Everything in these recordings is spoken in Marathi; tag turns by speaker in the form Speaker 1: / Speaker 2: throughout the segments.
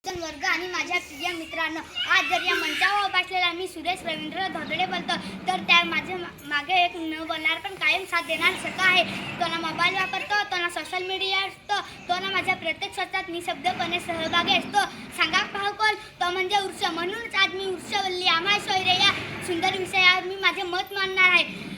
Speaker 1: वर्ग आणि माझ्या प्रिय मित्रांनो, आज जर या मंचावर बसलेला मी सुरेश रवींद्र धोदडे बोलतो, तर त्या माझ्या मागे एक न बोलणार पण कायम साथ देणार सखा आहे. तो ना मोबाईल वापरतो, तो ना सोशल मीडिया असतो, तो ना माझ्या प्रत्येक स्वतःत निशब्दपणे सहभागी असतो. सांगा पाहू कोण? तो म्हणजे उर्ष. म्हणूनच आज मी उर्षवल्ली आम्हा सोयरे या सुंदर विषयावर मी माझे मत मांडणार आहे.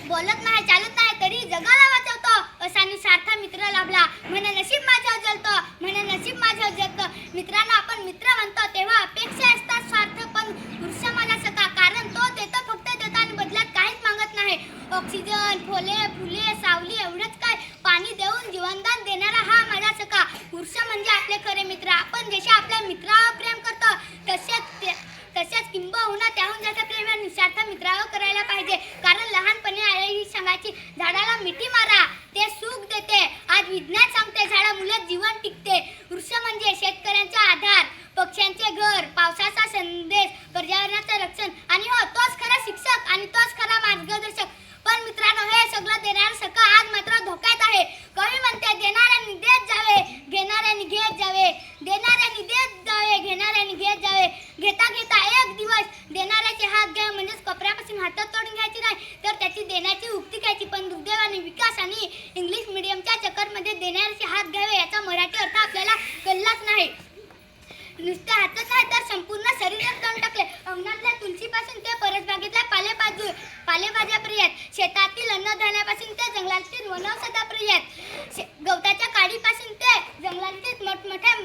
Speaker 1: बोलत नाही, चालत नाही, तरी जगाला वाचवतो असा निस्वार्थ मित्र लाभला. म्हणे नशीब माझ्या जळतं, म्हणे नशीब माझ्या जळतं. मित्रांनो, आपण मित्र म्हणतो तेव्हा अपेक्षा असतात स्वार्थ, पण उर्ष मला सखा, कारण तो देतो, फक्त देतो आणि बदल्यात काहीच मागत नाही. ऑक्सिजन, फुले, सावली एवढंच काय, पाणी देऊन जीवनदान देणारा हा माझा सखा. उर्ष म्हणजे आपले खरे मित्र. आपण जसे आपल्या मित्रावर प्रेम करतो तसेच किंबहुना त्याहून जास्त प्रेम या निस्वार्थ मित्रावर करायला पाहिजे. कारण लहानपणी आई सांगायची, झाडाला मिठी मारा, ते सुख देते. आज विज्ञान सांगते, झाडामुळे जीवन टिकते. वृक्ष म्हणजे शेतकऱ्यांचा आधार, पक्ष्यांचे घर, पावसाचा संदेश, पर्यावरणाचं रक्षण आणि हो, तोच खरा शिक्षक आणि तोच खरा मार्गदर्शक. पण मित्रांनो, हे सगळं देणारा सखा आज मात्र धोक्यात आहे. कवी म्हणते, देणाऱ्यांनी देत जावे, घेणाऱ्यांनी घेत जावे, देणाऱ्यांनी देत जावे, घेणाऱ्यांनी घेत जावे. घेता घेता एक दिवस देणाऱ्याचे हात घ्या, म्हणजेच कपड्यापासून हातात तोडून घ्यायची नाही, तर त्याची देण्याची उक्ती घ्यायची. पण दुर्दैवाने विकास आणि इंग्लिश मीडियमच्या चक्करमध्ये देणाऱ्याचे हात घ्यावे याचा मराठी अर्थ आपल्याला कळलाच नाही. नुसते हातच नाही, तर संपूर्ण शरीरच देऊन टाकले. अंगणातल्या तुलसीपासून ते परसबागेतल्या पालेभाज्यापर्यंत, शेतातील अन्नधान्यापासून ते जंगलातील वनौषधापर्यंत, गवताच्या काडीपासून ते जंगलातील मोठमोठ्या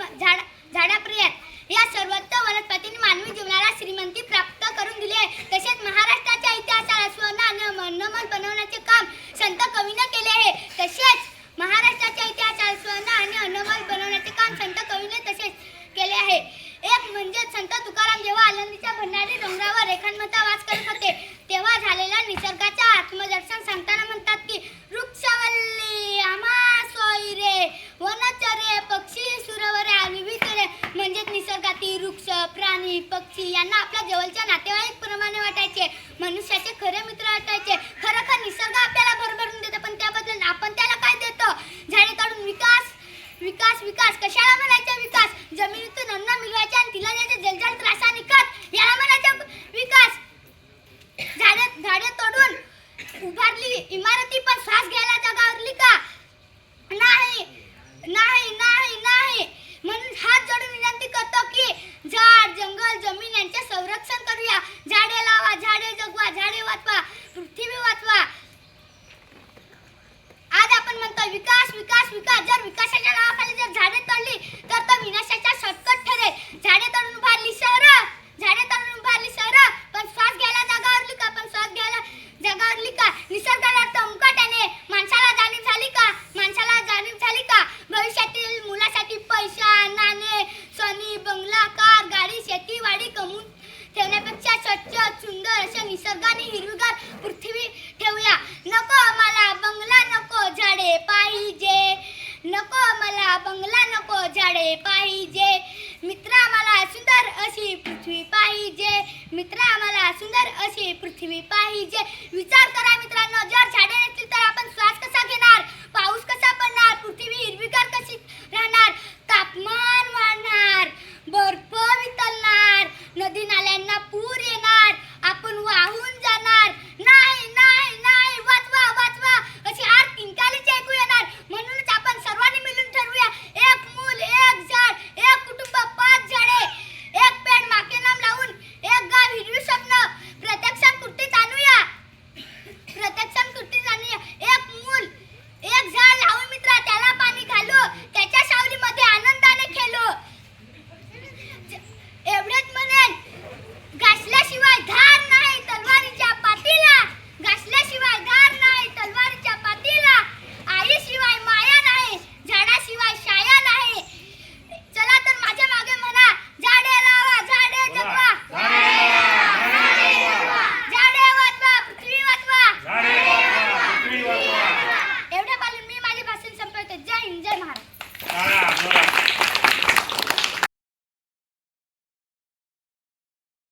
Speaker 1: झाडापर्यंत, या सर्वत्र वनस्पतींनी मानवी जीवनाला श्रीमंती प्राप्त करून दिली आहे. तसेच महाराष्ट्राच्या इतिहासाला स्वर्ण आणि अनमोल बनवण्याचे काम संत कवीने केले आहे. तसेच महाराष्ट्राच्या इतिहासाला स्वर्ण आणि अनमोल बनवण्याचे काम संत कवीने तसेच केले आहे. एक म्हणजे संत तुकाराम जेव्हा आळंदीच्या भंडारी डोंगरावर एकांतात वास करत होते, तेव्हा झालेल्या निसर्गाचे आत्मदर्शन सांगताना म्हणतात की, वृक्षवल्ली आम्हा सोयरे, वनचरे, पक्षी सुरवरे, विविध रे, म्हणजेच निसर्गातील वृक्ष, प्राणी, पक्षी यांना आपल्या जवळच्या नातेवाईक प्रमाणे वाटायचे, मनुष्याचे खरे मित्र वाटायचे. खरोखर निसर्ग आपल्याला भरभरून देतो, पण त्याबद्दल आपण त्याला काय देतो? झाडे तोडून विकास विकास विकास कशाला म्हणायचा विकास? जमिनीतून अन्न मिळवायचे आणि तिला द्यायचे जलजल रासायनिक खत, याला म्हणायचा विकास. झाडे तोडून उभारली इमारती, पण श्वास घ्यायला जागा उरली का? नाही नाही नाही नाही. म्हणून हात जोडून विनंती करतो की झाड, जंगल, जमीन यांचे संरक्षण करूया. झाडे लावा, झाडे जगवा, झाडे वाचवा, पृथ्वी वाचवा. आज आपण म्हणतो विकास विकास विकास. जर विकासाच्या नावाखाली जर झाडे तोडली तर तो विनाशाचा शॉर्टकट ठरेल. झाडे तोडून उभारली शहरं, पण श्वास घ्यायला जागा उरली का? निसर्गाला अर्थ मुकाट्याने माणसाला जाणीव झाली का? भविष्यातील मुलासाठी पैसा, नाणे, सोनी, बंगला, कार, गाडी, शेती, वाडी कमवून ठेवण्यापेक्षा स्वच्छ, सुंदर अशा निसर्गाने हिरवीगार पृथ्वी ठेवूया. नको मला बंगला, नको झाडे पाहिजे. नको मला बंगला, नको झाडे पाहिजे. मित्रा मला सुंदर अशी पृथ्वी पाहिजे. मित्रा मला सुंदर अशी पृथ्वी पाहिजे. विचार करा मित्रांनो, जर झाडे